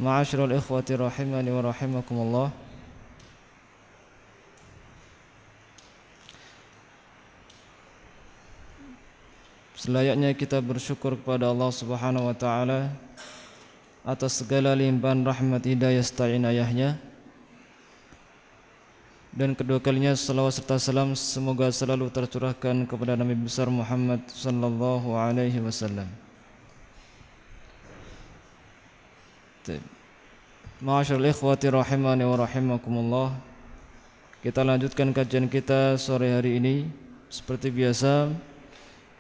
Ma'asyiral ikhwati rahimani wa rahimakumullah. Selayaknya kita bersyukur kepada Allah Subhanahu wa taala atas segala limpahan rahmat hidayah serta inayahnya. Dan kedua kalinya salawat serta salam semoga selalu tercurahkan kepada Nabi besar Muhammad sallallahu alaihi wasallam. Ma'asyiral ikhwati rahimani wa rahimakumullah. Kita lanjutkan kajian kita sore hari ini. Seperti biasa,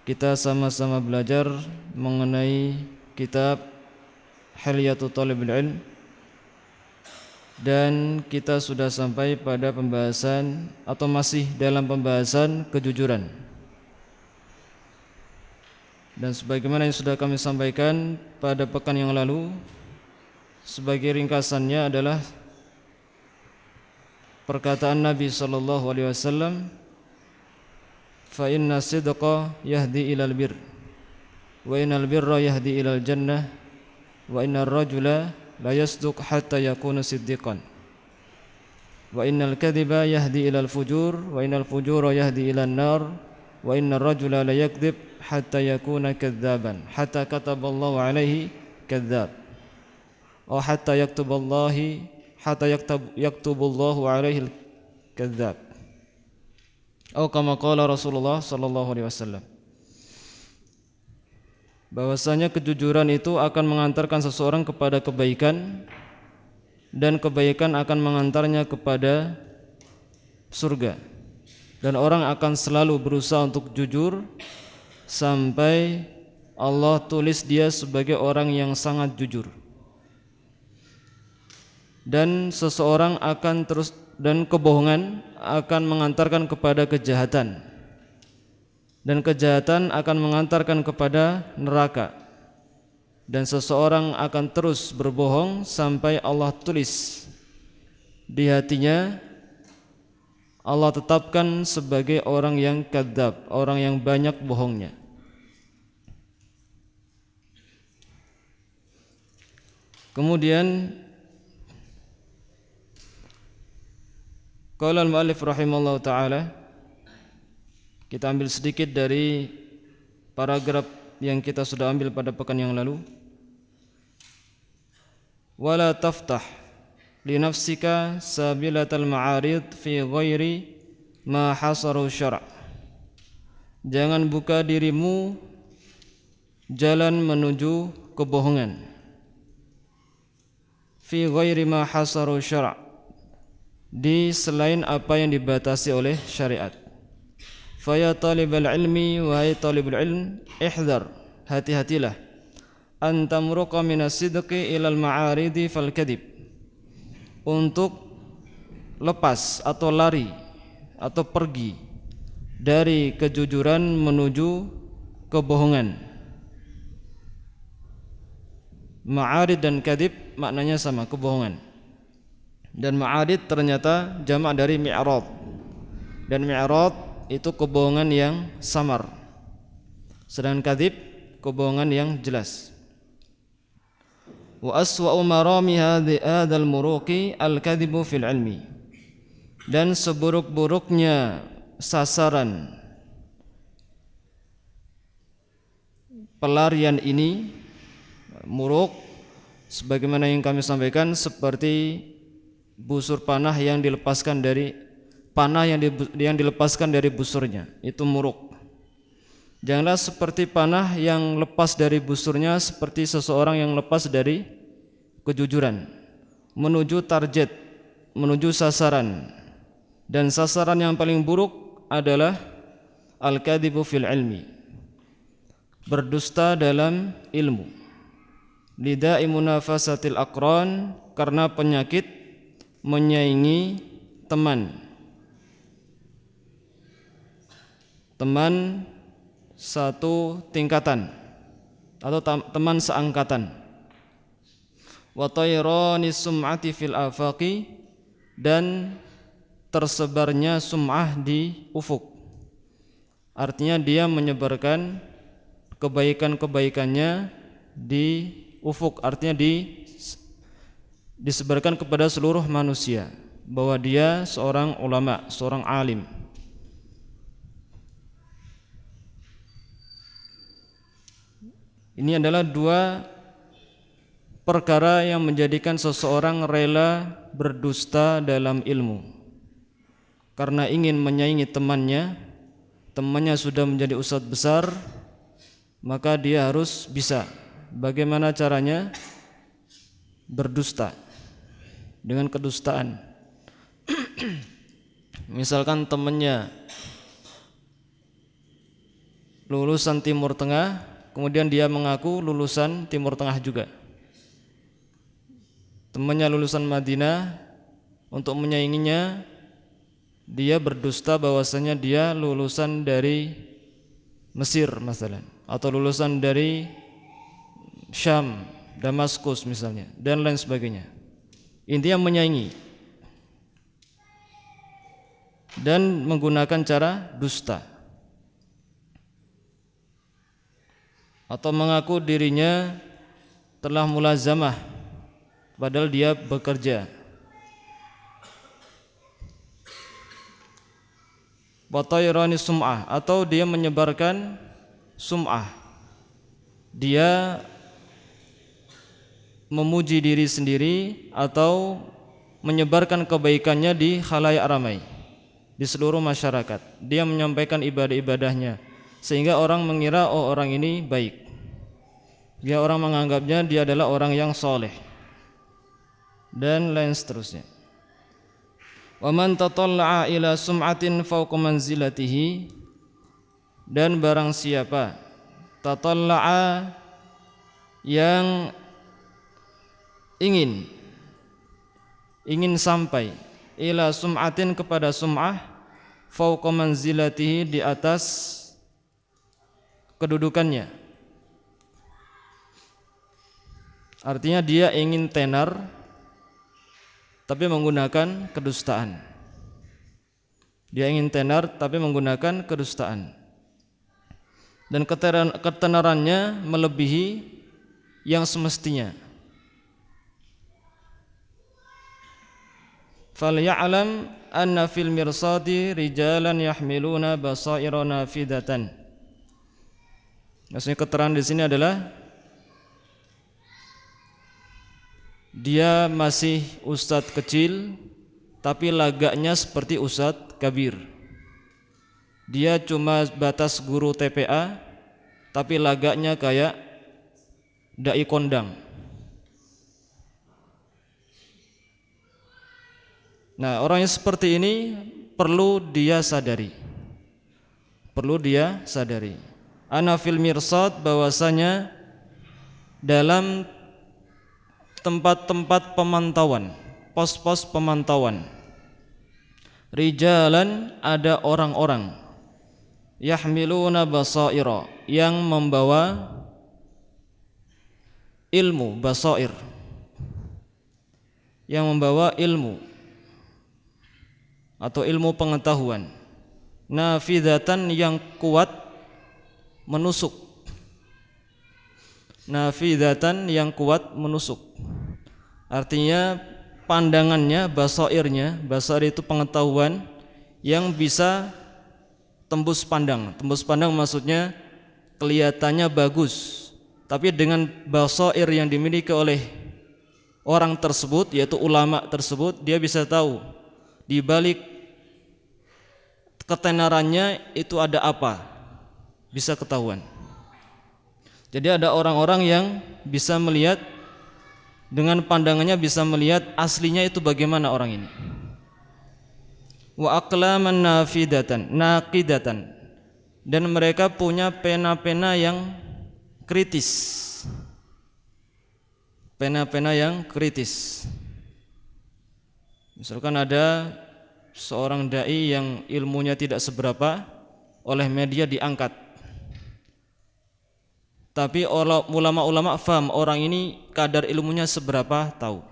kita sama-sama belajar mengenai kitab Hilyatul Talibul Ilm, dan kita sudah sampai pada pembahasan atau masih dalam pembahasan kejujuran. Dan sebagaimana yang sudah kami sampaikan pada pekan yang lalu, sebagai ringkasannya adalah perkataan Nabi sallallahu alaihi wasallam, fa inna sidqa yahdi ilal bir wa innal birra yahdi ilal jannah wa innar rajula la yasduq hatta yakuna siddiqan wa innal kadhiba yahdi ilal fujur wa innal fujura yahdi ilan nar wa innar rajula la yakdzib hatta yakuna kadzaban hatta kataballahu alaihi kadzab wa hatta yaktuballahu alaihi kadzab. Atau kama qala Rasulullah sallallahu alaihi wasallam, bahwasanya kejujuran itu akan mengantarkan seseorang kepada kebaikan, dan kebaikan akan mengantarnya kepada surga. Dan orang akan selalu berusaha untuk jujur sampai Allah tulis dia sebagai orang yang sangat jujur. Dan seseorang akan terus, dan kebohongan akan mengantarkan kepada kejahatan, dan kejahatan akan mengantarkan kepada neraka. Dan seseorang akan terus berbohong sampai Allah tulis di hatinya, Allah tetapkan sebagai orang yang kadzab, orang yang banyak bohongnya. Kemudian qala al-mu'allif rahimallahu ta'ala, kita ambil sedikit dari paragraf yang kita sudah ambil pada pekan yang lalu. Wala taftah li nafsika sabilatal ma'arid fi ghairi ma hasaru syara'. Jangan buka dirimu jalan menuju kebohongan. Fi ghairi ma hasaru syara', di selain apa yang dibatasi oleh syariat. Faya talibal ilmi, wahai talibul ilm, ihdar, hati-hatilah, antamruqa minas sidqi ilal ma'aridi fal kadhib, untuk lepas atau lari atau pergi dari kejujuran menuju kebohongan. Ma'arid dan kadhib maknanya sama, kebohongan. Dan ma'arid ternyata jamak dari mi'rad, dan mi'rad itu kebohongan yang samar, sedangkan kadzib kebohongan yang jelas. Wa aswa'u marami hadzal muruqi al-kadzibu fil ilmi, dan seburuk-buruknya sasaran pelarian ini, muruq sebagaimana yang kami sampaikan, seperti busur panah yang dilepaskan dari yang dilepaskan dari busurnya, itu muruk. Janganlah seperti panah yang lepas dari busurnya, seperti seseorang yang lepas dari kejujuran menuju target, menuju sasaran. Dan sasaran yang paling buruk adalah al-kadzibu fil ilmi, berdusta dalam ilmu. Lida'i munafasatil aqran, karena penyakit menyaingi teman satu tingkatan atau teman seangkatan. Wa tayranis sum'ati fil afaqi, dan tersebarnya sum'ah di ufuk. Artinya dia menyebarkan kebaikan-kebaikannya di ufuk, artinya di disebarkan kepada seluruh manusia bahwa dia seorang ulama, seorang alim. Ini adalah dua perkara yang menjadikan seseorang rela berdusta dalam ilmu. Karena ingin menyaingi temannya sudah menjadi ustadz besar, maka dia harus bisa. Bagaimana caranya? Berdusta dengan kedustaan. Misalkan temannya lulusan Timur Tengah, kemudian dia mengaku lulusan Timur Tengah juga. Temannya lulusan Madinah, untuk menyainginya dia berdusta bahwasanya dia lulusan dari Mesir masalah, atau lulusan dari Syam, Damaskus misalnya, dan lain sebagainya. Intinya menyaingi dan menggunakan cara dusta, atau mengaku dirinya telah mulazamah padahal dia bekerja. Watayrani sum'ah, atau dia menyebarkan sum'ah, dia memuji diri sendiri atau menyebarkan kebaikannya di khalayak ramai, di seluruh masyarakat. Dia menyampaikan ibadah-ibadahnya sehingga orang mengira oh orang ini baik. Dia orang menganggapnya dia adalah orang yang soleh dan lain seterusnya. Wa man tatalla'a ila sum'atin fawqa manzilatihi, dan barang siapa tatalla'a yang ingin sampai ila sum'atin kepada sum'ah, fawqa manzilatihi di atas kedudukannya. Artinya dia ingin tenar tapi menggunakan kedustaan. Dia ingin tenar tapi menggunakan kedustaan. Dan ketenarannya melebihi yang semestinya. Falya'lam anna fil mirsadi rijalan yahmiluna basaira nafidatan. Maksudnya keterangan di sini adalah dia masih ustadz kecil tapi lagaknya seperti ustadz kabir. Dia cuma batas guru TPA tapi lagaknya kayak dai kondang. Nah, orang yang seperti ini perlu dia sadari. Ana fil mirsad, bahwasanya dalam tempat-tempat pemantauan, pos-pos pemantauan, rijalan, ada orang-orang, yahmiluna basaira, yang membawa ilmu, basair, yang membawa ilmu atau ilmu pengetahuan, nafidatan, yang kuat menusuk, nafidatan, yang kuat menusuk. Artinya pandangannya, basairnya, basair itu pengetahuan yang bisa tembus pandang. Tembus pandang maksudnya kelihatannya bagus, tapi dengan basair yang dimiliki oleh orang tersebut, yaitu ulama tersebut, dia bisa tahu di balik ketenarannya itu ada apa, bisa ketahuan. Jadi ada orang-orang yang bisa melihat dengan pandangannya, bisa melihat aslinya itu bagaimana orang ini. Wa aqlaman nafidatan, naqidatan, dan mereka punya pena-pena yang kritis. Pena-pena yang kritis. Misalkan ada seorang dai yang ilmunya tidak seberapa, oleh media diangkat. Tapi ulama-ulama faham orang ini kadar ilmunya seberapa, tahu.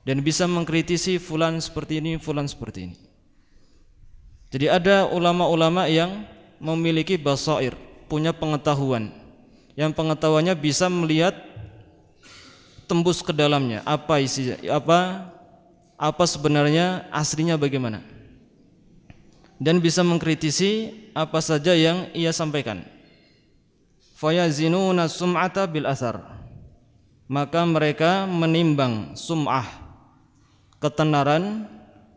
Dan bisa mengkritisi fulan seperti ini, fulan seperti ini. Jadi ada ulama-ulama yang memiliki basair, punya pengetahuan, yang pengetahuannya bisa melihat tembus ke dalamnya, apa isi, apa sebenarnya aslinya bagaimana, dan bisa mengkritisi apa saja yang ia sampaikan. Fayazinuna sum'ata bil athar, maka mereka menimbang sum'ah, ketenaran,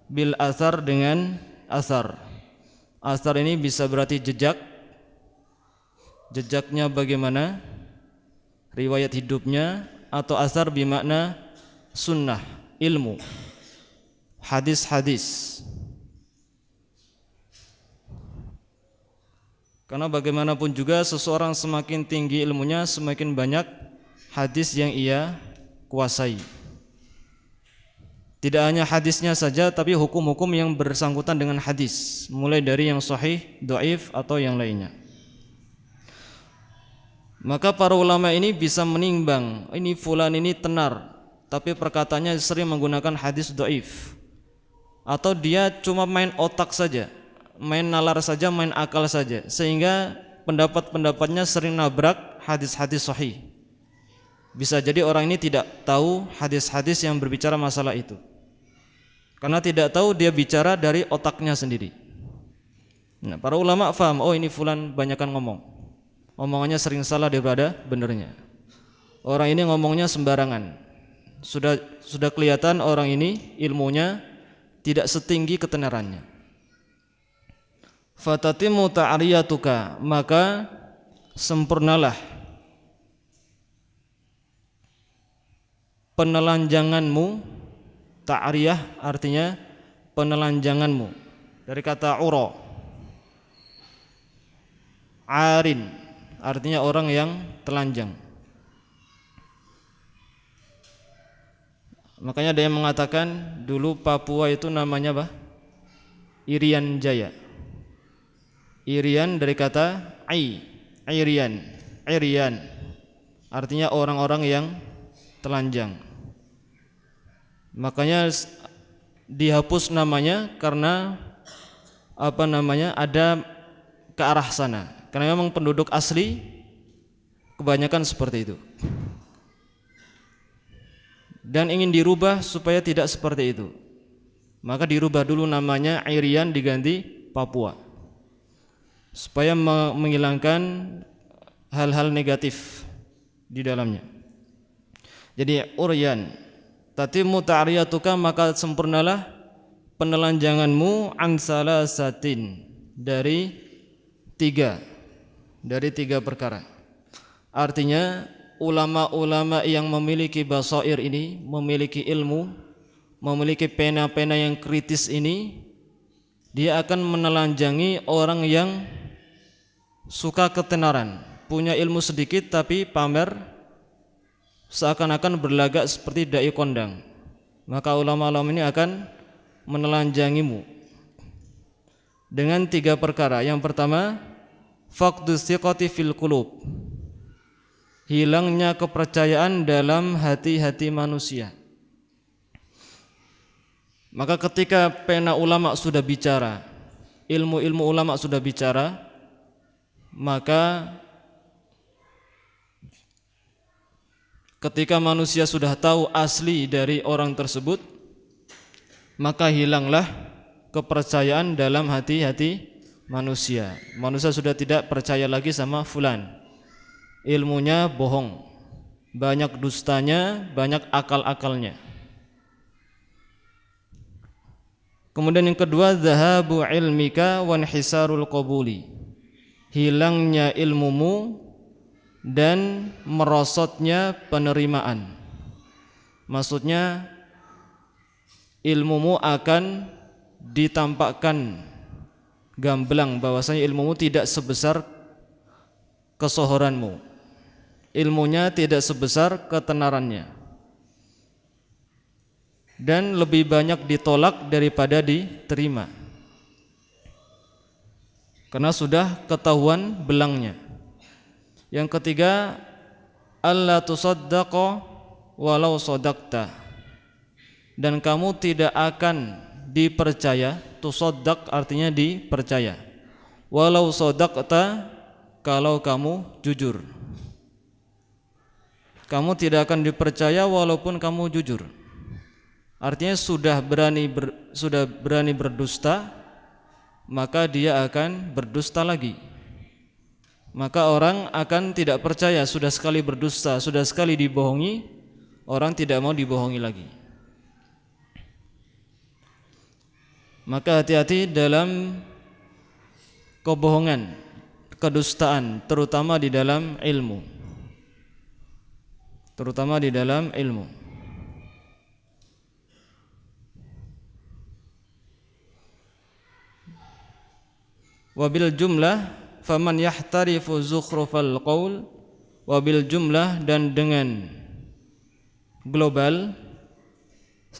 bil athar, dengan athar. Athar ini bisa berarti jejak, jejaknya bagaimana, riwayat hidupnya, atau athar bermakna sunnah, ilmu, hadis-hadis. Karena bagaimanapun juga seseorang semakin tinggi ilmunya, semakin banyak hadis yang ia kuasai. Tidak hanya hadisnya saja, tapi hukum-hukum yang bersangkutan dengan hadis, mulai dari yang sahih, dhaif, atau yang lainnya. Maka para ulama ini bisa menimbang, ini fulan ini tenar, tapi perkataannya sering menggunakan hadis dhaif, atau dia cuma main otak saja, main nalar saja, main akal saja, sehingga pendapat-pendapatnya sering nabrak hadis-hadis sahih. Bisa jadi orang ini tidak tahu hadis-hadis yang berbicara masalah itu, karena tidak tahu, dia bicara dari otaknya sendiri. Nah, para ulama faham, oh ini fulan banyakan ngomong, omongannya sering salah daripada benernya. Orang ini ngomongnya sembarangan. Sudah kelihatan orang ini ilmunya tidak setinggi ketenarannya. Fatatimu ta'riyatuka, maka sempurnalah penelanjanganmu. Ta'riyah artinya penelanjanganmu, dari kata ura. Arin artinya orang yang telanjang. Makanya ada yang mengatakan dulu Papua itu namanya apa? Irian Jaya. Irian dari kata Irian artinya orang-orang yang telanjang. Makanya dihapus namanya karena ada ke arah sana. Karena memang penduduk asli kebanyakan seperti itu. Dan ingin dirubah supaya tidak seperti itu, maka dirubah dulu namanya Irian diganti Papua, supaya menghilangkan hal-hal negatif di dalamnya. Jadi Uryan tatimu ta'riyatuka, maka sempurnalah penelanjanganmu, an salasatin, dari tiga perkara. Artinya ulama-ulama yang memiliki basair ini, memiliki ilmu, memiliki pena-pena yang kritis ini, dia akan menelanjangi orang yang suka ketenaran, punya ilmu sedikit tapi pamer, seakan-akan berlagak seperti dai kondang. Maka ulama-ulama ini akan menelanjangimu dengan tiga perkara. Yang pertama, faqdu thiqati fil qulub, hilangnya kepercayaan dalam hati-hati manusia. Maka ketika pena ulama sudah bicara, ilmu-ilmu ulama sudah bicara, maka ketika manusia sudah tahu asli dari orang tersebut, maka hilanglah kepercayaan dalam hati-hati manusia. Manusia sudah tidak percaya lagi sama fulan, ilmunya bohong, banyak dustanya, banyak akal-akalnya. Kemudian yang kedua, zahabu ilmika wa inhisarul qabuli, hilangnya ilmumu dan merosotnya penerimaan. Maksudnya ilmumu akan ditampakkan gamblang bahwasanya ilmumu tidak sebesar kesohoranmu, ilmunya tidak sebesar ketenarannya, dan lebih banyak ditolak daripada diterima, karena sudah ketahuan belangnya. Yang ketiga, alla tusaddaqa walau sadaqta, dan kamu tidak akan dipercaya. Tusaddaq artinya dipercaya, walau sadaqta, kalau kamu jujur. kamu tidak akan dipercaya walaupun kamu jujur. Artinya sudah berani berdusta, maka dia akan berdusta lagi. Maka orang akan tidak percaya. Sudah sekali berdusta, sudah sekali dibohongi, orang tidak mau dibohongi lagi. Maka hati-hati dalam kebohongan, kedustaan, terutama di dalam ilmu. Terutama di dalam ilmu. Wabil jumlah faman yahtarifu zukhrufal qaul, wabil jumlah, dan dengan global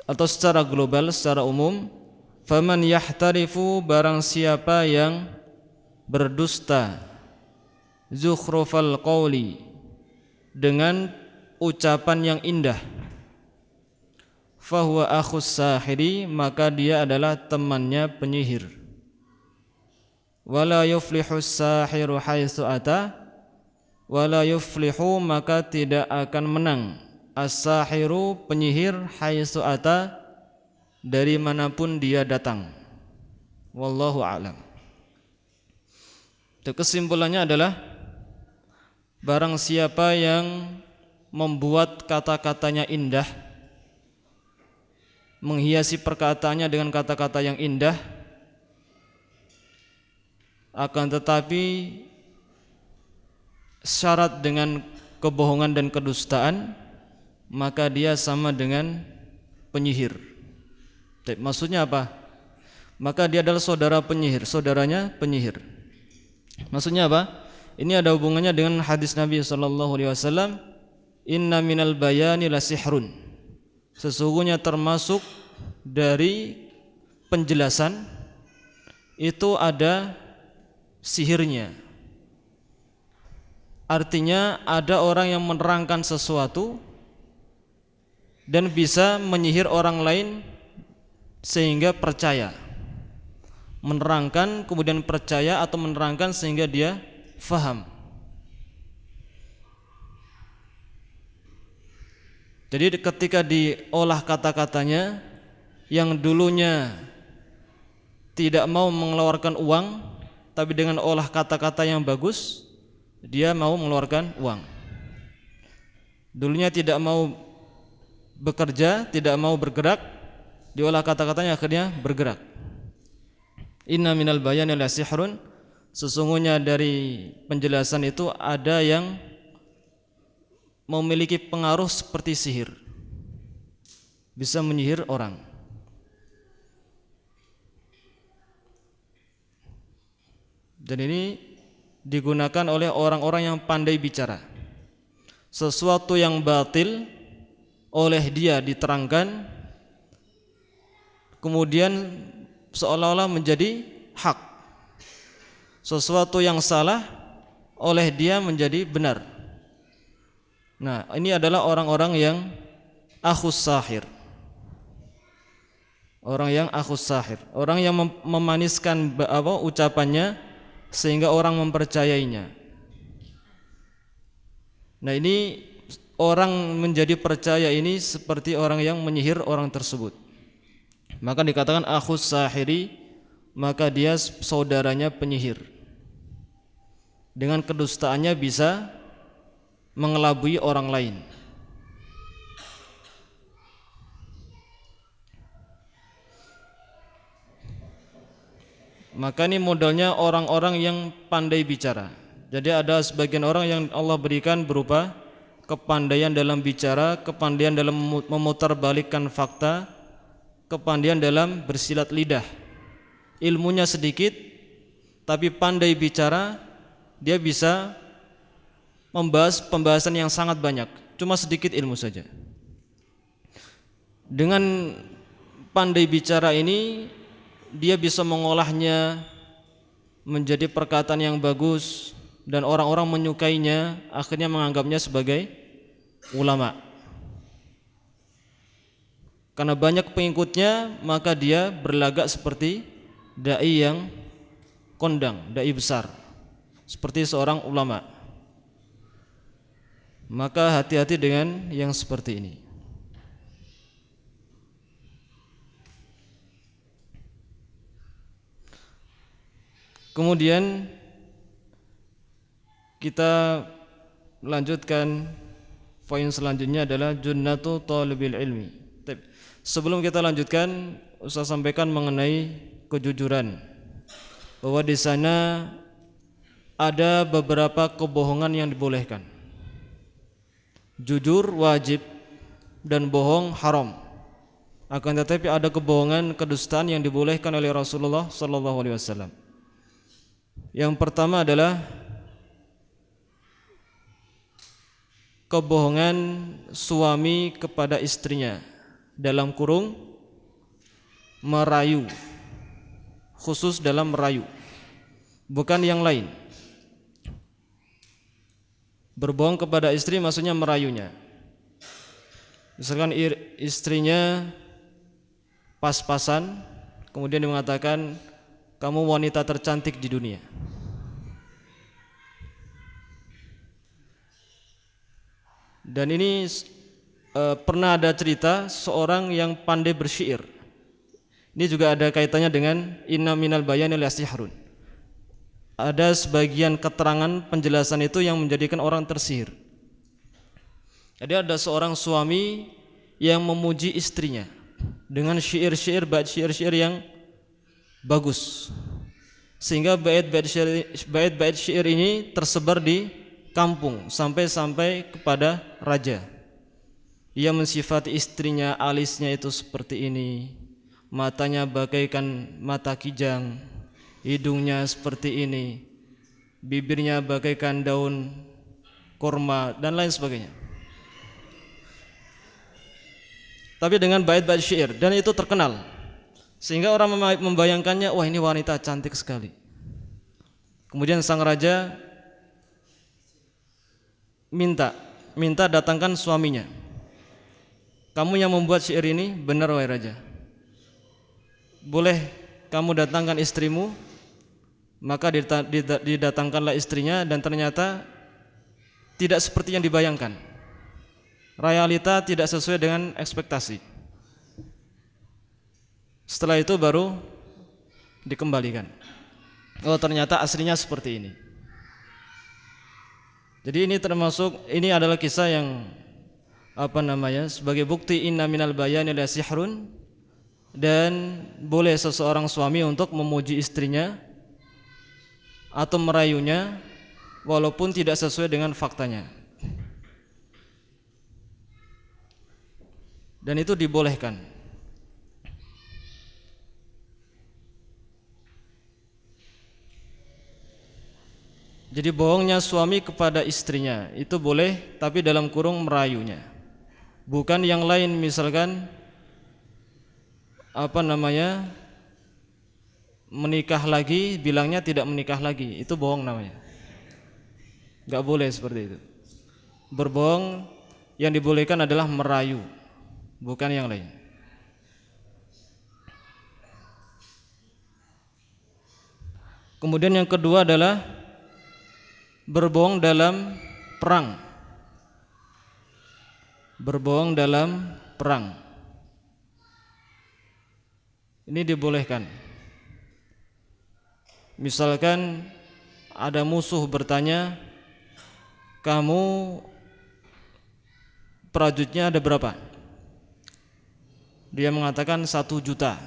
atau secara global, secara umum, faman yahtarifu, barang siapa yang berdusta, zukhrufal qauli, dengan ucapan yang indah, fahuwa akhus sahiri, maka dia adalah temannya penyihir. Wala yuflihu sahiru haitsu ata, wala yuflihu, maka tidak akan menang, as-sahiru, penyihir, haitsu ata, dari manapun dia datang. Wallahu a'lam. Kesimpulannya adalah barang siapa yang membuat kata-katanya indah, menghiasi perkataannya dengan kata-kata yang indah, akan tetapi syarat dengan kebohongan dan kedustaan, maka dia sama dengan penyihir. Maksudnya apa? Maka dia adalah saudara penyihir, saudaranya penyihir. Maksudnya apa? Ini ada hubungannya dengan hadis Nabi SAW, inna minal bayani la sihrun, sesungguhnya termasuk dari penjelasan itu ada sihirnya. Artinya ada orang yang menerangkan sesuatu dan bisa menyihir orang lain sehingga percaya. Menerangkan kemudian percaya, atau menerangkan sehingga dia faham. Jadi ketika diolah kata-katanya, yang dulunya tidak mau mengeluarkan uang, tapi dengan olah kata-kata yang bagus, dia mau mengeluarkan uang. Dulunya tidak mau bekerja, tidak mau bergerak, diolah kata-katanya akhirnya bergerak. Inna minal bayani la sihrun, sesungguhnya dari penjelasan itu ada yang memiliki pengaruh seperti sihir, bisa menyihir orang. Dan ini digunakan oleh orang-orang yang pandai bicara. Sesuatu yang batil oleh dia diterangkan, kemudian seolah-olah menjadi hak. Sesuatu yang salah oleh dia menjadi benar. Nah, ini adalah orang-orang yang akhus sahir. Orang yang akhus sahir, orang yang memaniskan ucapannya sehingga orang mempercayainya. Nah, ini orang menjadi percaya ini seperti orang yang menyihir orang tersebut. Maka dikatakan akhus sahiri, maka dia saudaranya penyihir. Dengan kedustaannya bisa mengelabui orang lain. Maka ini modalnya orang-orang yang pandai bicara. Jadi ada sebagian orang yang Allah berikan berupa kepandaian dalam bicara, kepandaian dalam memutarbalikkan fakta, kepandaian dalam bersilat lidah. Ilmunya sedikit, tapi pandai bicara, dia bisa membahas pembahasan yang sangat banyak, cuma sedikit ilmu saja. Dengan pandai bicara ini, dia bisa mengolahnya menjadi perkataan yang bagus dan orang-orang menyukainya, akhirnya menganggapnya sebagai ulama. Karena banyak pengikutnya, maka dia berlagak seperti dai yang kondang, dai besar, seperti seorang ulama. Maka hati-hati dengan yang seperti ini. Kemudian kita lanjutkan, poin selanjutnya adalah junnatu thalibil ilmi. Sebelum kita lanjutkan, Ustaz sampaikan mengenai kejujuran, bahwa di sana ada beberapa kebohongan yang dibolehkan. Jujur wajib dan bohong haram. Akan tetapi ada kebohongan, kedustaan yang dibolehkan oleh Rasulullah SAW. Yang pertama adalah kebohongan suami kepada istrinya, dalam kurung merayu, khusus dalam merayu, bukan yang lain. Berbohong kepada istri maksudnya merayunya. Misalkan istrinya pas-pasan, kemudian dia mengatakan, kamu wanita tercantik di dunia. Dan ini pernah ada cerita seorang yang pandai bersyair. Ini juga ada kaitannya dengan inna minal bayani lasihrun. Ada sebagian keterangan penjelasan itu yang menjadikan orang tersihir. Jadi ada seorang suami yang memuji istrinya dengan syair-syair, bait syair-syair yang bagus, sehingga bait-bait syair ini tersebar di kampung sampai kepada raja. Ia mensifati istrinya, alisnya itu seperti ini, matanya bagaikan mata kijang, hidungnya seperti ini, bibirnya bagaikan daun kurma, dan lain sebagainya. Tapi dengan bait-bait syair, dan itu terkenal, sehingga orang membayangkannya, wah ini wanita cantik sekali. Kemudian sang raja minta datangkan suaminya. Kamu yang membuat syair ini? Benar wahai raja. Boleh kamu datangkan istrimu? Maka didatangkanlah istrinya, dan ternyata tidak seperti yang dibayangkan. Realita tidak sesuai dengan ekspektasi. Setelah itu baru dikembalikan. Oh, ternyata aslinya seperti ini. Jadi ini adalah kisah yang sebagai bukti inna minal bayani lasihrun, dan boleh seseorang suami untuk memuji istrinya atau merayunya walaupun tidak sesuai dengan faktanya. Dan itu dibolehkan. Jadi bohongnya suami kepada istrinya itu boleh, tapi dalam kurung merayunya, bukan yang lain. Misalkan menikah lagi, bilangnya tidak menikah lagi, itu bohong namanya. Gak boleh seperti itu. Berbohong yang dibolehkan adalah merayu, bukan yang lain. Kemudian yang kedua adalah berbohong dalam perang. Berbohong dalam perang ini dibolehkan. Misalkan ada musuh bertanya, kamu prajuritnya ada berapa? Dia mengatakan 1 juta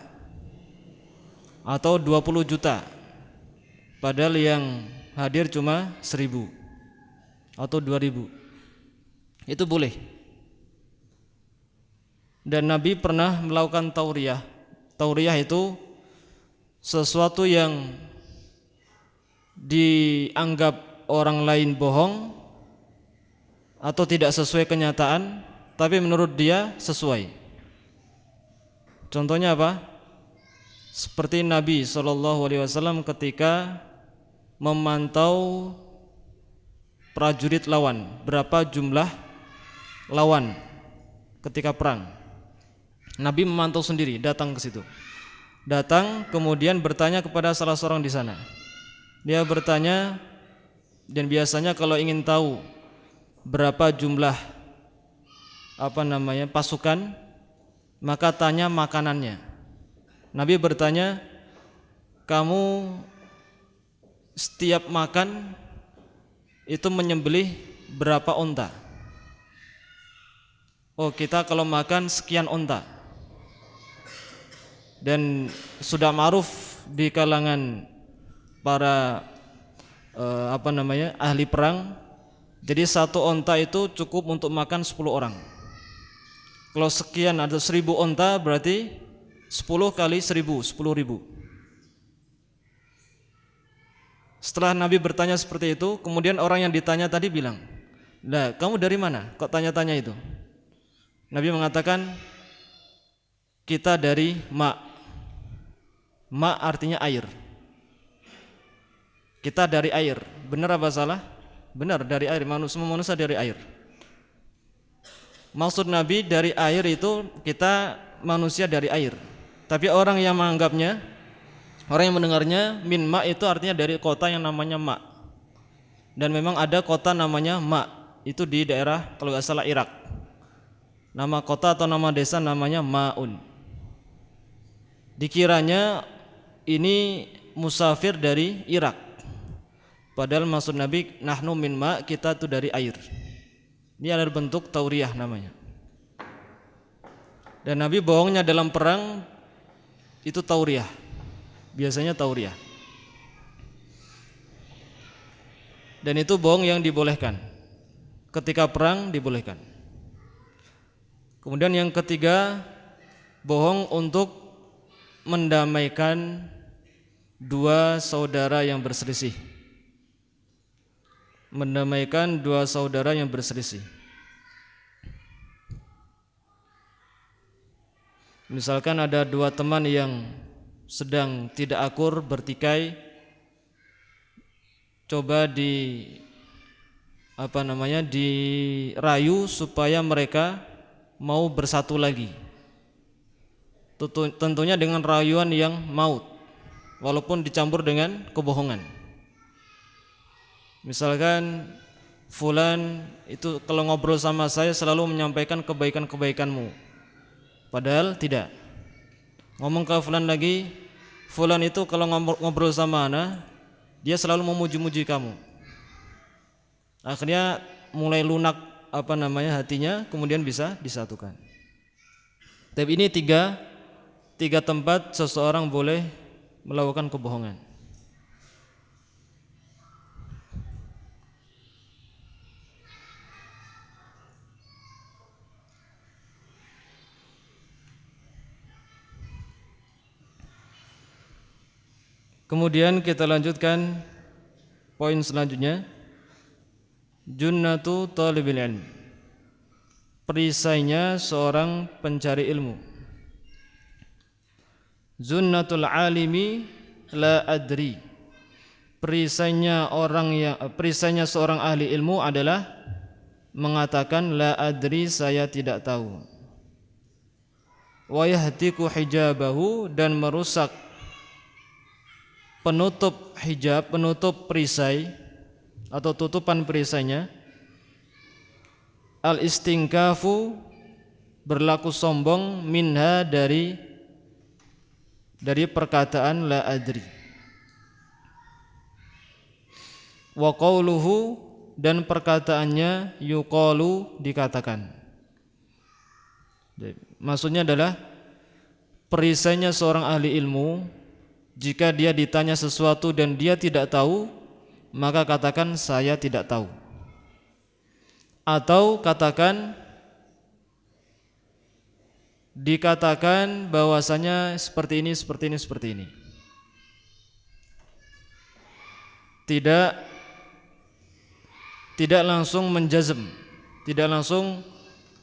atau 20 juta, padahal yang hadir cuma 1000 atau 2000. Itu boleh. Dan Nabi pernah melakukan tauriyah. Tauriyah itu sesuatu yang dianggap orang lain bohong atau tidak sesuai kenyataan, tapi menurut dia sesuai. Contohnya apa? Seperti Nabi SAW ketika memantau prajurit lawan, berapa jumlah lawan ketika perang. Nabi memantau sendiri, datang ke situ. Datang kemudian bertanya kepada salah seorang di sana. Dia bertanya, dan biasanya kalau ingin tahu berapa jumlah pasukan, maka tanya makanannya. Nabi bertanya, kamu setiap makan itu menyembelih berapa onta? Oh, kita kalau makan sekian onta. Dan sudah ma'ruf di kalangan para ahli perang. Jadi satu onta itu cukup untuk makan 10 orang. Kalau sekian ada 1000 onta berarti 10 kali 1000, 10.000. Setelah Nabi bertanya seperti itu, kemudian orang yang ditanya tadi bilang, "Lah, kamu dari mana? Kok tanya-tanya itu?" Nabi mengatakan, "Kita dari Ma." Ma artinya air. Kita dari air. Benar apa salah? Benar, dari air. Semua manusia dari air. Maksud Nabi dari air itu kita manusia dari air. Tapi orang yang menganggapnya, orang yang mendengarnya, min ma itu artinya dari kota yang namanya Ma. Dan memang ada kota namanya Ma. Itu di daerah kalau nggak salah Irak. Nama kota atau nama desa namanya Ma'un. Dikiranya ini musafir dari Irak. Padahal maksud Nabi, nahnu min ma, kita itu dari air. Ini adalah bentuk tauriyah namanya. Dan Nabi bohongnya dalam perang itu tauriyah. Biasanya tauriyah. Dan itu bohong yang dibolehkan. Ketika perang dibolehkan. Kemudian yang ketiga, bohong untuk mendamaikan dua saudara yang berselisih. Mendamaikan dua saudara yang berselisih. Misalkan ada dua teman yang sedang tidak akur, bertikai, coba dirayu supaya mereka mau bersatu lagi. Tentunya dengan rayuan yang maut, walaupun dicampur dengan kebohongan. Misalkan fulan itu kalau ngobrol sama saya selalu menyampaikan kebaikan-kebaikanmu, padahal tidak. Ngomong ke fulan lagi, fulan itu kalau ngobrol sama ana, dia selalu memuji-muji kamu. Akhirnya mulai lunak hatinya, kemudian bisa disatukan. Tapi ini tiga tempat seseorang boleh melakukan kebohongan. Kemudian kita lanjutkan poin selanjutnya, junnatu talibil ilm, perisainya seorang pencari ilmu. Zunnatul alimi la adri, perisainya seorang ahli ilmu adalah mengatakan la adri, saya tidak tahu. Wa yahtiku hijabahu, dan merusak penutup hijab, penutup perisai atau tutupan perisainya. Al istingkafu, berlaku sombong, minha, dari perkataan la adri. Wa qauluhu, dan perkataannya yuqalu, dikatakan. Maksudnya adalah perisainya seorang ahli ilmu, jika dia ditanya sesuatu dan dia tidak tahu, maka katakan saya tidak tahu. Atau dikatakan bahwasanya seperti ini. Tidak langsung menjazm, tidak langsung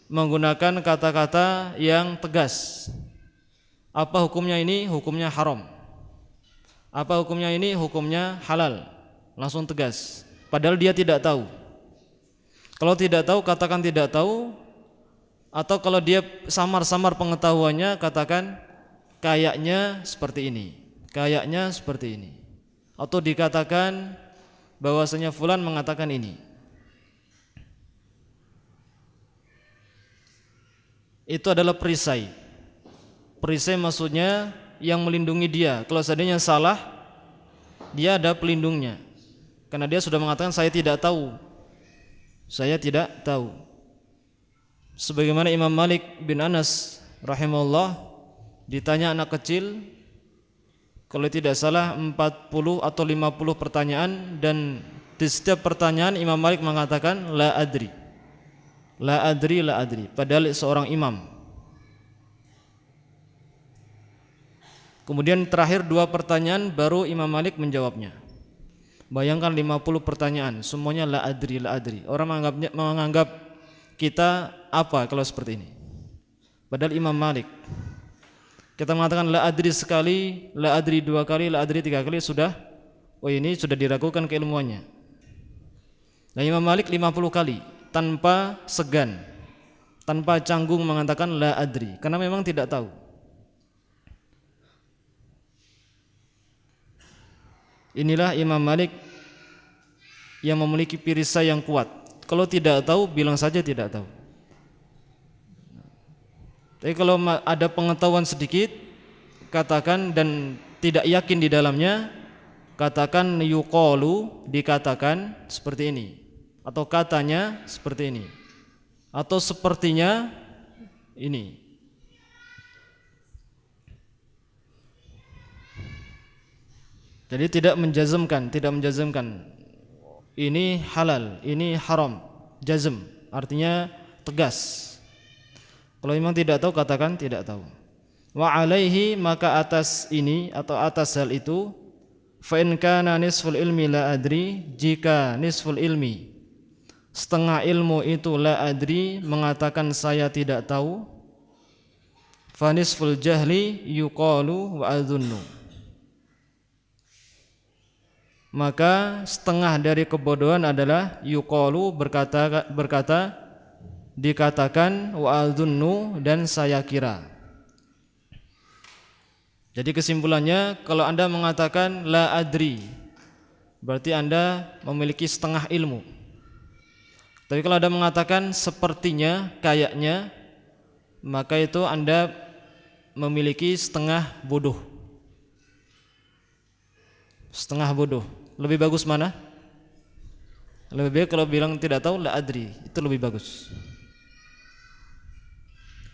menggunakan kata-kata yang tegas. Apa hukumnya ini? Hukumnya haram. Apa hukumnya ini? Hukumnya halal. Langsung tegas. Padahal dia tidak tahu. Kalau tidak tahu, katakan tidak tahu. Atau kalau dia samar-samar pengetahuannya, katakan kayaknya seperti ini, kayaknya seperti ini. Atau dikatakan bahwasanya fulan mengatakan ini. itu adalah perisai. Perisai maksudnya yang melindungi dia. Kalau seandainya salah, dia ada pelindungnya. Karena dia sudah mengatakan saya tidak tahu. Saya tidak tahu. Sebagaimana Imam Malik bin Anas rahimahullah ditanya anak kecil, kalau tidak salah 40 atau 50 pertanyaan, dan di setiap pertanyaan Imam Malik mengatakan la adri. La adri, la adri. Padahal seorang imam. Kemudian terakhir 2 pertanyaan baru Imam Malik menjawabnya. Bayangkan 50 pertanyaan, semuanya la adri, la adri. Orang menganggap kita apa kalau seperti ini? Padahal Imam Malik. Kita mengatakan la adri sekali, la adri 2 kali, la adri 3 kali sudah, oh ini sudah diragukan keilmuannya. Nah, Imam Malik 50 kali tanpa segan, tanpa canggung mengatakan la adri, karena memang tidak tahu. Inilah Imam Malik yang memiliki perisai yang kuat. Kalau tidak tahu, bilang saja tidak tahu. Tapi kalau ada pengetahuan sedikit, katakan, dan tidak yakin di dalamnya, katakan yuqalu, dikatakan seperti ini, atau katanya seperti ini, atau sepertinya ini. Jadi tidak menjazmkan ini halal, ini haram. Jazm artinya tegas. Kalau memang tidak tahu, katakan tidak tahu. Wa alaihi, maka atas ini atau atas hal itu, fa in kana nisful ilmi la adri, jika nisful ilmi, setengah ilmu itu la adri, mengatakan saya tidak tahu, fa nisful jahli yuqalu wa adhunnu, maka setengah dari kebodohan adalah yuqalu, berkata dikatakan, wa adhunnu, dan saya kira. Jadi kesimpulannya, kalau Anda mengatakan la adri, berarti Anda memiliki setengah ilmu. Tapi kalau Anda mengatakan sepertinya, kayaknya, maka itu Anda memiliki setengah bodoh. Setengah bodoh. Lebih bagus mana? Lebih baik kalau bilang tidak tahu, la adri, itu lebih bagus.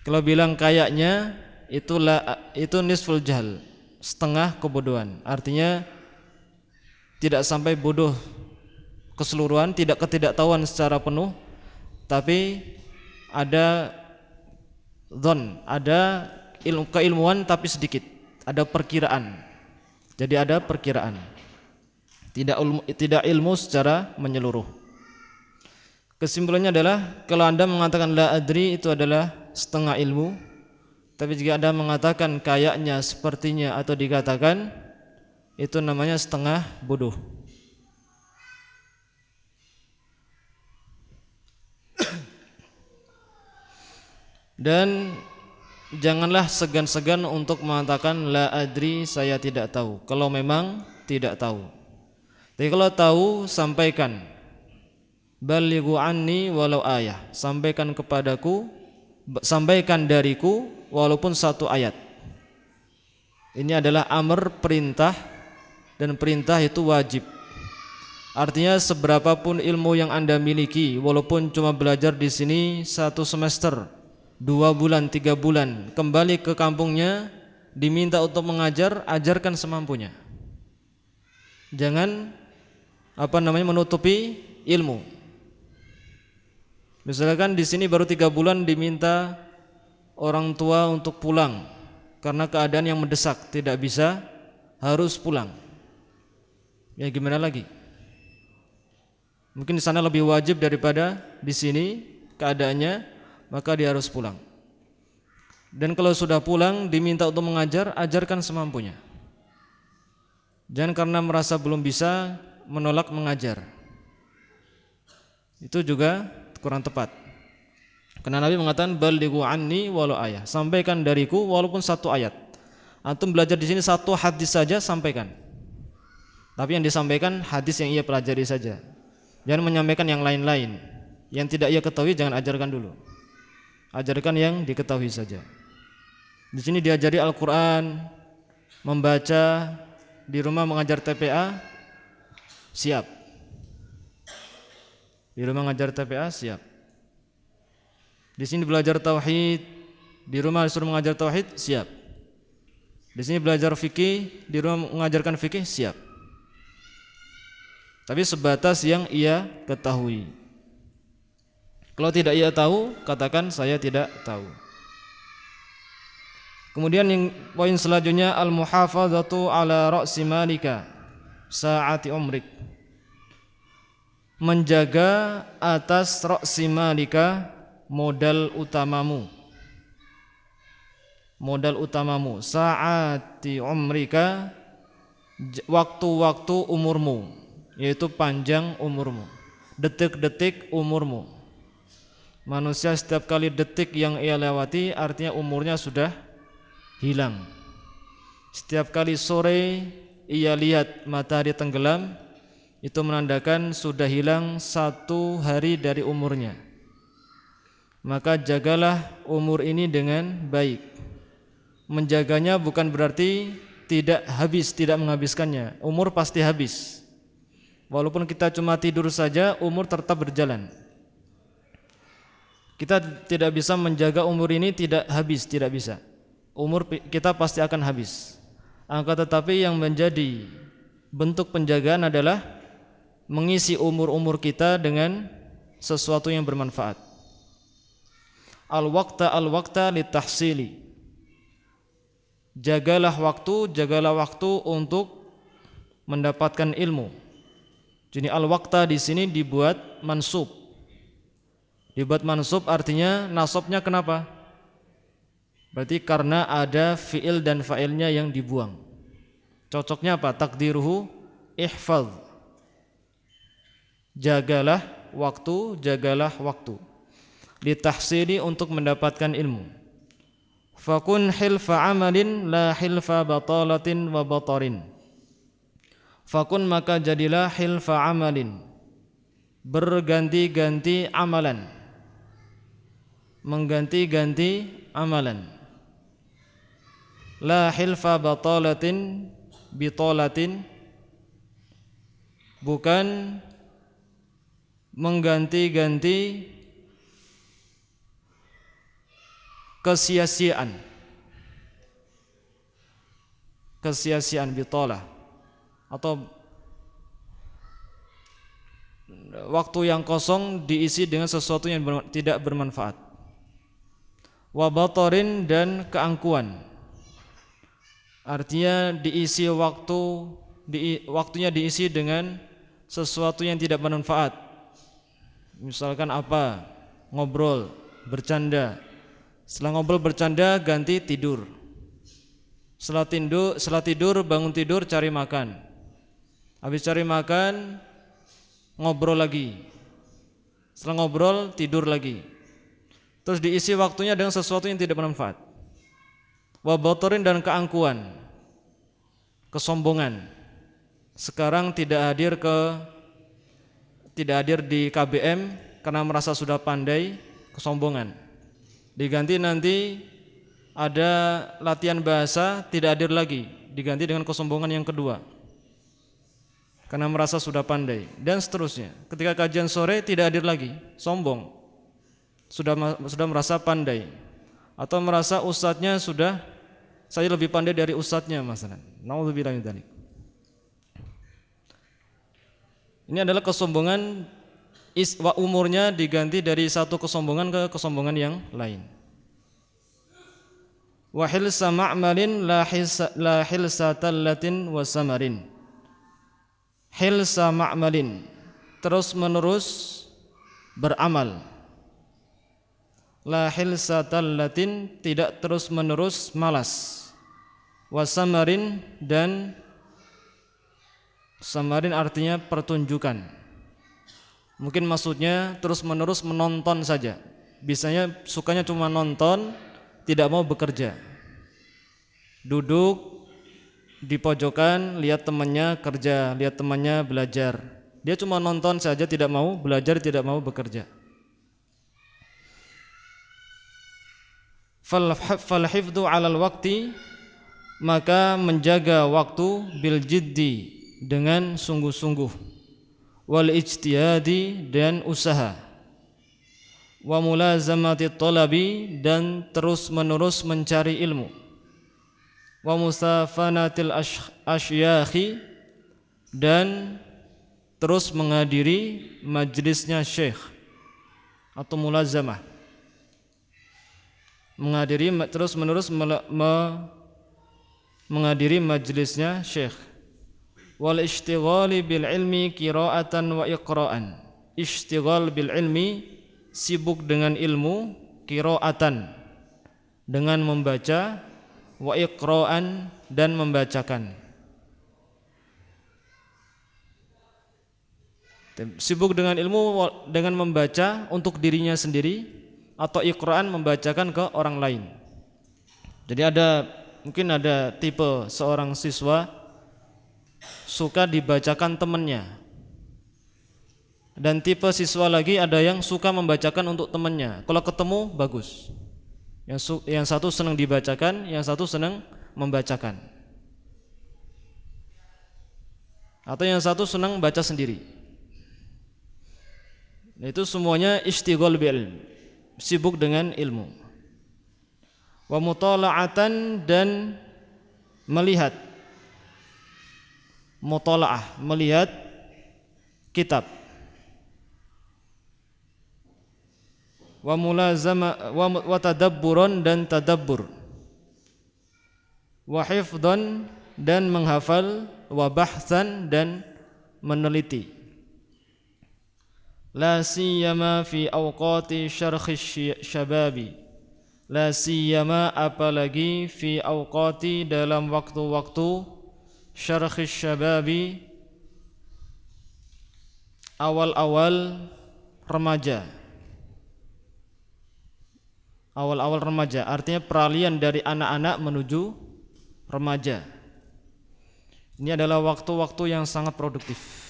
Kalau bilang kayaknya, itu nisful jahl, setengah kebodohan. Artinya tidak sampai bodoh keseluruhan, tidak ketidaktahuan secara penuh, tapi ada dhon, ada keilmuan tapi sedikit, ada perkiraan. Jadi ada perkiraan, tidak ilmu secara menyeluruh. Kesimpulannya adalah, kalau Anda mengatakan la adri, itu adalah setengah ilmu. Tapi jika Anda mengatakan kayaknya, sepertinya, atau dikatakan, itu namanya setengah bodoh. Dan janganlah segan-segan untuk mengatakan la adri, saya tidak tahu, kalau memang tidak tahu. Tapi kalau tahu, sampaikan. Balighu anni walau ayah, sampaikan kepadaku, sampaikan dariku walaupun 1 ayat. Ini adalah amr, perintah, dan perintah itu wajib. Artinya seberapapun ilmu yang Anda miliki, walaupun cuma belajar di sini 1 semester, 2 bulan, 3 bulan, kembali ke kampungnya, diminta untuk mengajar, ajarkan semampunya. Jangan menutupi ilmu. Misalkan di sini baru 3 bulan diminta orang tua untuk pulang karena keadaan yang mendesak, tidak bisa, harus pulang. Ya gimana lagi? Mungkin di sana lebih wajib daripada di sini keadaannya, maka dia harus pulang. Dan kalau sudah pulang diminta untuk mengajar, ajarkan semampunya. Jangan karena merasa belum bisa menolak mengajar. Itu juga kurang tepat. Karena Nabi mengatakan balighu anni walau ayah, sampaikan dariku walaupun 1 ayat. Antum belajar di sini 1 hadis saja, sampaikan. Tapi yang disampaikan hadis yang ia pelajari saja. Jangan menyampaikan yang lain-lain. Yang tidak ia ketahui jangan ajarkan dulu. Ajarkan yang diketahui saja. Di sini diajari Al-Quran, membaca, di rumah mengajar TPA, siap. Di rumah mengajar TPA, siap. Di sini belajar tauhid, di rumah disuruh mengajar tauhid, siap. Di sini belajar fikih, di rumah mengajarkan fikih, siap. Tapi sebatas yang ia ketahui. Kalau tidak ia tahu, katakan saya tidak tahu. Kemudian yang poin selanjutnya, al-muhafazatu ala ra'si malika sa'ati umrik. Menjaga atas ra'si malika, modal utamamu. Modal utamamu, sa'ati umrika, waktu-waktu umurmu, yaitu panjang umurmu, detik-detik umurmu. Manusia setiap kali detik yang ia lewati artinya umurnya sudah hilang. Setiap kali sore ia lihat matahari tenggelam, itu menandakan sudah hilang 1 hari dari umurnya. Maka jagalah umur ini dengan baik. Menjaganya bukan berarti tidak habis, tidak menghabiskannya. Umur pasti habis. Walaupun kita cuma tidur saja, umur tetap berjalan. Kita tidak bisa menjaga umur ini tidak habis, tidak bisa. Umur kita pasti akan habis. Akan tetapi yang menjadi bentuk penjagaan adalah mengisi umur-umur kita dengan sesuatu yang bermanfaat. Al-waqta litahsili. Jagalah waktu untuk mendapatkan ilmu. Jadi al-waqta di sini dibuat mansub. Dibuat mansub artinya nasabnya kenapa? Berarti karena ada fi'il dan fa'ilnya yang dibuang. Cocoknya apa? Takdiruhu ihfaz. Jagalah waktu. Litahsili, untuk mendapatkan ilmu. Fakun hilfa amalin la hilfa batalatin wa batarin. Fakun, maka jadilah hilfa amalin, berganti-ganti amalan, mengganti-ganti amalan. La hilfa batalatin bitolatin, bukan mengganti-ganti kesia-siaan bitolah, atau waktu yang kosong diisi dengan sesuatu yang tidak bermanfaat. Wa batarin, dan keangkuhan, artinya diisi waktunya diisi dengan sesuatu yang tidak bermanfaat. Misalkan apa? Ngobrol, bercanda. Setelah ngobrol bercanda ganti tidur. Setelah tidur bangun tidur cari makan. Habis cari makan ngobrol lagi. Setelah ngobrol tidur lagi. Terus diisi waktunya dengan sesuatu yang tidak bermanfaat. Wa batarin, dan keangkuhan, kesombongan. Sekarang tidak hadir di KBM karena merasa sudah pandai, kesombongan. Diganti nanti ada latihan bahasa, tidak hadir lagi, diganti dengan kesombongan yang kedua karena merasa sudah pandai, dan seterusnya. Ketika kajian sore tidak hadir lagi, sombong, sudah merasa pandai, atau merasa ustadznya saya lebih pandai dari ustadznya masalah. Naudzubillah min dzalik. Ini adalah kesombongan. Umurnya diganti dari satu kesombongan ke kesombongan yang lain. Wa hilsa ma'malin la hilsa tallatin wa samarin. Hilsa ma'malin, terus menerus beramal. La hilsa tallatin, tidak terus menerus malas. Wa samarin, dan samarin artinya pertunjukan. Mungkin maksudnya terus menerus menonton saja. Biasanya sukanya cuma nonton, tidak mau bekerja. Duduk di pojokan, lihat temannya kerja, lihat temannya belajar. Dia cuma nonton saja, tidak mau belajar, tidak mau bekerja. fal hifdzu 'alal waqti, maka menjaga waktu, bil jiddi, dengan sungguh-sungguh, wal ijtihadi, dan usaha, wa mulazamati talabi, dan terus-menerus mencari ilmu, wa musafanatil asyakhi, dan terus menghadiri majlisnya syekh atau mulazamah, menghadiri terus-menerus menghadiri majlisnya syekh. Wal ishtighali bil ilmi qiraatan wa iqra'an. Ishtighal bil ilmi, sibuk dengan ilmu, qiraatan, dengan membaca, wa iqra'an, dan membacakan. Sibuk dengan ilmu dengan membaca untuk dirinya sendiri, atau iqra'an, membacakan ke orang lain. Jadi mungkin ada tipe seorang siswa suka dibacakan temannya, dan tipe siswa lagi ada yang suka membacakan untuk temannya. Kalau ketemu bagus, yang satu senang dibacakan, yang satu senang membacakan, atau yang satu senang baca sendiri. Itu semuanya ishtighal bil, sibuk dengan ilmu. Wa mutala'atan, dan melihat, mutala'ah, melihat kitab. Wa mulazama wa tadabburan, dan tadabbur. Wa hifdhan, dan menghafal. Wa bahthan, dan meneliti. La siyama fi awqati syarkhis syababi. La siyama, apalagi, fi awqati, dalam waktu-waktu, syarkhis syababi, awal-awal remaja. Awal-awal remaja artinya peralihan dari anak-anak menuju remaja. Ini adalah waktu-waktu yang sangat produktif.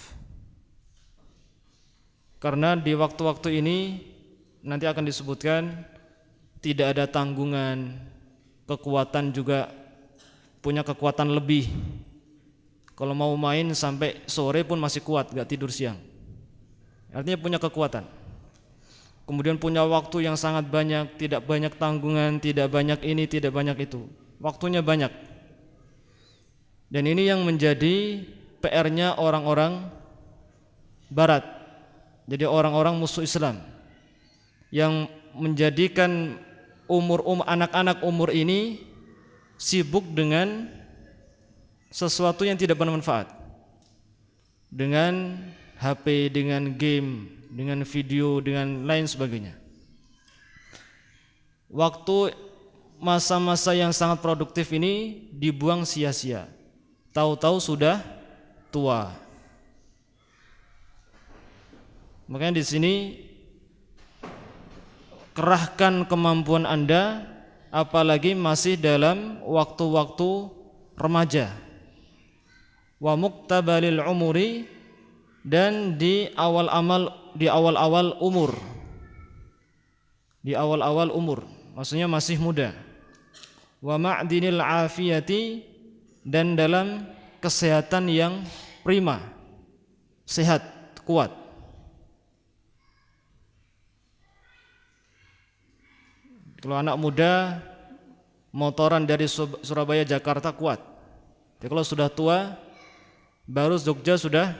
Karena di waktu-waktu ini nanti akan disebutkan tidak ada tanggungan, kekuatan juga punya kekuatan lebih. Kalau mau main sampai sore pun masih kuat, gak tidur siang. Artinya punya kekuatan. Kemudian punya waktu yang sangat banyak, tidak banyak tanggungan, tidak banyak ini, tidak banyak itu. Waktunya banyak. Dan ini yang menjadi PR-nya orang-orang barat. Jadi orang-orang musuh Islam yang menjadikan anak-anak umur ini sibuk dengan sesuatu yang tidak bermanfaat, dengan HP, dengan game, dengan video, dengan lain sebagainya. Waktu masa-masa yang sangat produktif ini dibuang sia-sia. Tahu-tahu sudah tua. Makanya di sini kerahkan kemampuan Anda, apalagi masih dalam waktu-waktu remaja. Wa muqtabalil umuri, dan di awal-awal umur. Di awal-awal umur, maksudnya masih muda. Wa ma'dinil afiyati, dan dalam kesehatan yang prima, sehat, kuat. Kalau anak muda motoran dari Surabaya Jakarta kuat. Jadi kalau sudah tua, baru Jogja sudah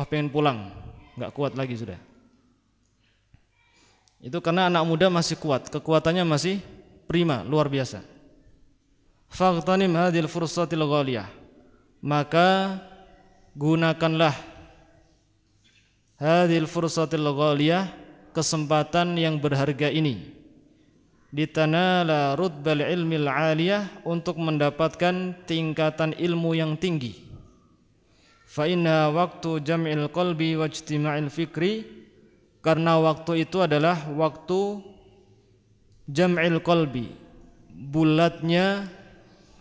pengen pulang, nggak kuat lagi sudah. Itu karena anak muda masih kuat, kekuatannya masih prima, luar biasa. Faghtanim hadhil fursatil ghaliyah, maka gunakanlah hadhil fursatil ghaliyah, kesempatan yang berharga ini, ditanala rutbal ilmil aliyah, untuk mendapatkan tingkatan ilmu yang tinggi. Fa inna waktu jam'il qalbi wa ijtima'il fikri, karena waktu itu adalah waktu jam'il qalbi, bulatnya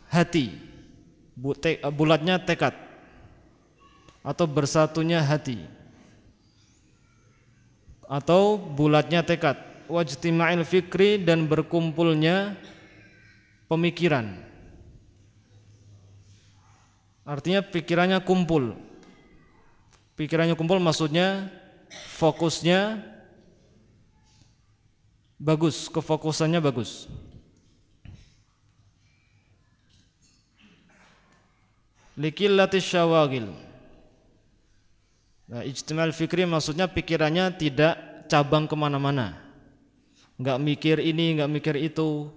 hati, bulatnya tekad, atau bersatunya hati, atau bulatnya tekad, wajtima'il fikri, dan berkumpulnya pemikiran. Artinya pikirannya kumpul. Pikirannya kumpul maksudnya fokusnya bagus, kefokusannya bagus. Likillati syawagil. Nah, ijtimal fikri maksudnya pikirannya tidak cabang kemana-mana, nggak mikir ini, nggak mikir itu.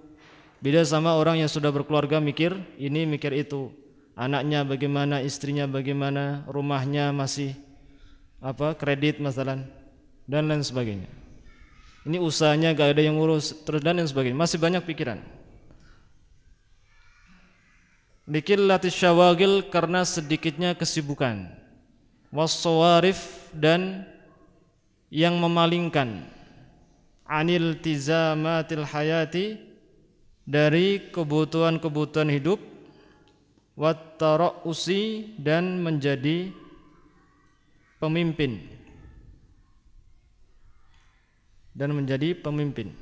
Beda sama orang yang sudah berkeluarga, mikir ini, mikir itu. Anaknya bagaimana, istrinya bagaimana, rumahnya masih kredit masalah dan lain sebagainya. Ini usahanya nggak ada yang ngurus, terus dan lain sebagainya. Masih banyak pikiran. Likillati syawagil, karena sedikitnya kesibukan. Was-sawarif, dan yang memalingkan. Anil tizamatil hayati, dari kebutuhan-kebutuhan hidup. Wat tara'usi, dan menjadi pemimpin. Dan menjadi pemimpin.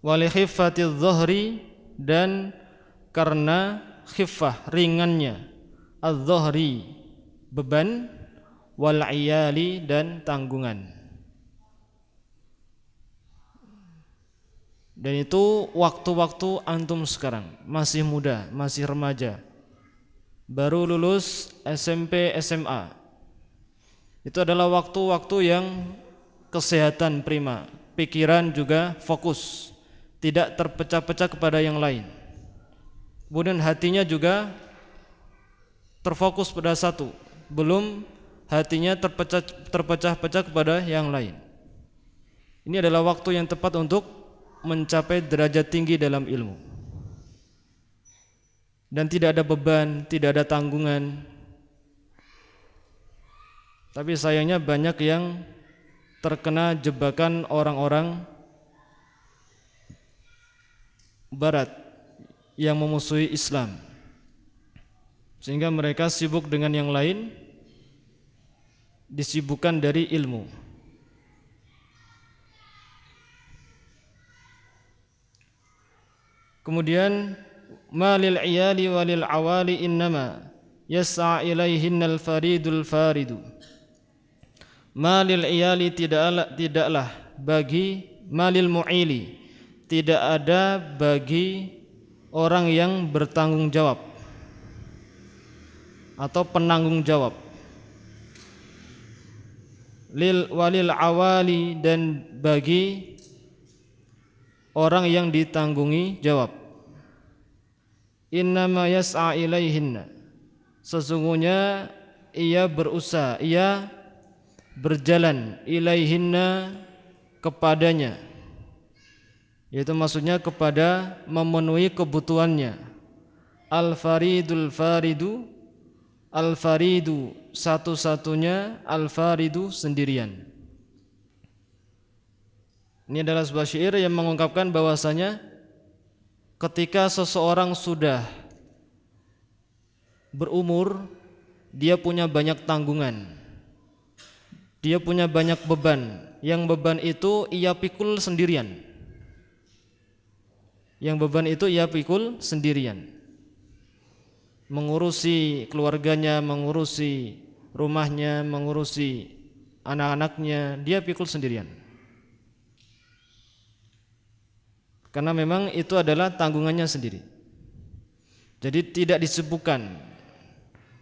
Wali khiffatiz dhahri, dan karena khiffah, ringannya, az-dhahri, beban, wal iyali, dan tanggungan. Dan itu waktu-waktu antum sekarang masih muda, masih remaja, baru lulus SMP, SMA. Itu adalah waktu-waktu yang kesehatan prima, pikiran juga fokus, tidak terpecah-pecah kepada yang lain. Kemudian hatinya juga terfokus pada satu, belum hatinya terpecah-pecah kepada yang lain. Ini adalah waktu yang tepat untuk mencapai derajat tinggi dalam ilmu. Dan tidak ada beban, tidak ada tanggungan. Tapi sayangnya banyak yang terkena jebakan orang-orang barat yang memusuhi Islam, sehingga mereka sibuk dengan yang lain, disibukkan dari ilmu. Kemudian malil iyali walil awali innama yas'a ilaihinnal faridul faridu. Malil iyali, tidaklah bagi malil mu'ili, tidak ada bagi orang yang bertanggung jawab atau penanggung jawab. Lil walil awali, dan bagi orang yang ditanggungi jawab. Innama yas'a ilaihinna, sesungguhnya ia berusaha, ia berjalan, ilaihinna, kepadanya, yaitu maksudnya kepada memenuhi kebutuhannya. Al-faridul faridu, al-faridu satu-satunya, al-faridu sendirian. Ini adalah sebuah syair yang mengungkapkan bahwasanya ketika seseorang sudah berumur, dia punya banyak tanggungan, dia punya banyak beban. Yang beban itu ia pikul sendirian. Yang beban itu ia pikul sendirian. Mengurusi keluarganya, mengurusi rumahnya, mengurusi anak-anaknya, dia pikul sendirian. Karena memang itu adalah tanggungannya sendiri. Jadi tidak disibukkan.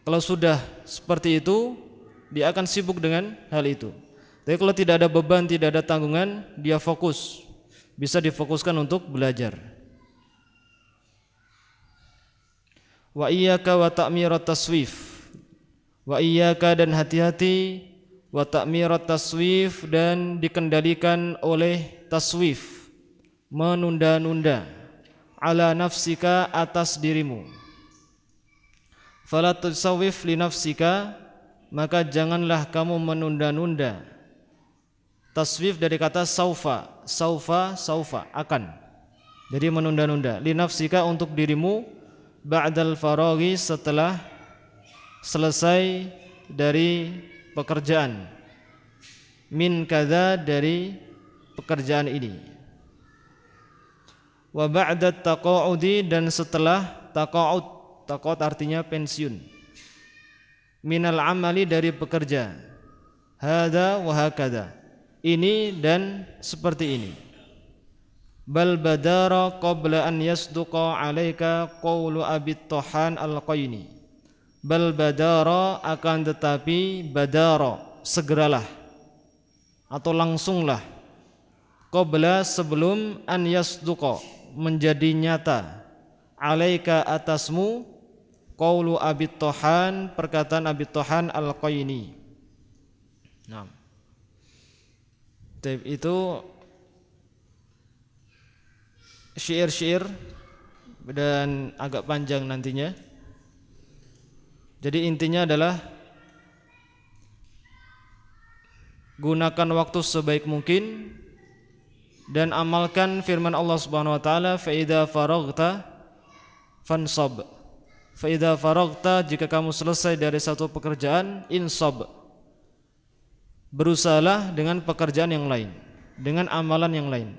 Kalau sudah seperti itu, dia akan sibuk dengan hal itu. Tapi kalau tidak ada beban, tidak ada tanggungan, dia fokus. Bisa difokuskan untuk belajar. Wa iyyaka wa ta'mirat taswif. Wa iyyaka, dan hati-hati, wa ta'mirat taswif, dan dikendalikan oleh taswif, menunda-nunda, ala nafsika, atas dirimu. Fala tusawwif li nafsika, maka janganlah kamu menunda-nunda. Taswif dari kata saufa, saufa, akan. Jadi menunda-nunda. Li nafsika, untuk dirimu, ba'dal faraghi, setelah selesai dari pekerjaan. Min kadza, dari pekerjaan ini. wa ba'da taqa'udi, dan setelah taqa'ud. Taqa'ud artinya pensiun. Minal amali, dari bekerja. Hada wa hakada, ini dan seperti ini. Bal badara qabla an yasduqa alaika qawlu Abi Tohan al-Qaini. Bal badara, akan tetapi, badara, segeralah atau langsunglah, qabla, sebelum, an yasduqa, menjadi nyata, alaika, atasmu, qawlu Abi Tohan, perkataan Abi Tohan al-Qaini. Nah, itu syair-syair dan agak panjang nantinya. Jadi intinya adalah gunakan waktu sebaik mungkin dan amalkan firman Allah Subhanahu wa taala, fa idza faraghta fansab. Fa idza faraghta, jika kamu selesai dari satu pekerjaan, insab, berusahalah dengan pekerjaan yang lain, dengan amalan yang lain.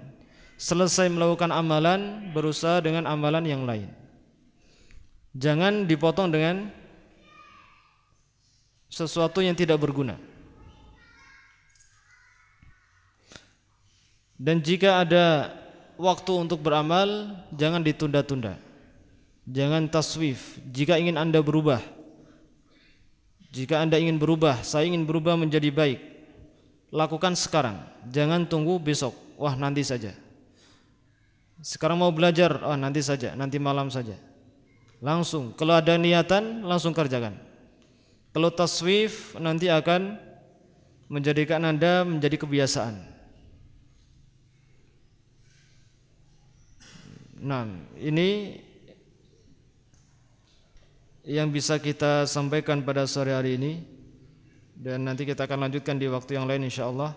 Selesai melakukan amalan, berusaha dengan amalan yang lain. Jangan dipotong dengan sesuatu yang tidak berguna. Dan jika ada waktu untuk beramal, jangan ditunda-tunda. Jangan taswif. Jika ingin Anda berubah, jika Anda ingin berubah, saya ingin berubah menjadi baik, lakukan sekarang. Jangan tunggu besok. Wah, nanti saja. Sekarang mau belajar, nanti saja, nanti malam saja. Langsung, kalau ada niatan, langsung kerjakan. Kalau taswif, nanti akan menjadikan Anda menjadi kebiasaan. Nah, ini yang bisa kita sampaikan pada sore hari ini, dan nanti kita akan lanjutkan di waktu yang lain insyaallah.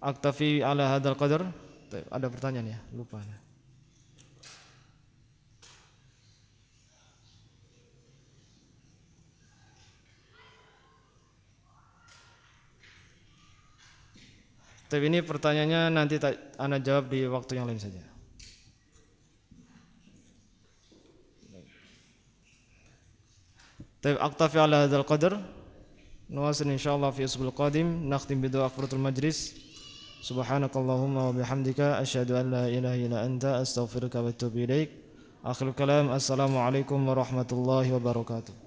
Aktafi ala hadzal qadar. Ada pertanyaan ya? Lupa. Tapi ini pertanyaannya nanti Anda jawab di waktu yang lain saja. Tapi aktafi ala hadzal qadar. Nuwasil insyaallah fi usbul qadim. Nakhtim bi du'a kafaratul majlis. Subhanakallahumma wa bihamdika asyhadu an la ilaha illa anta astaghfiruka wa atubu ilaik. Akhirul kalam, assalamualaikum warahmatullahi wabarakatuh.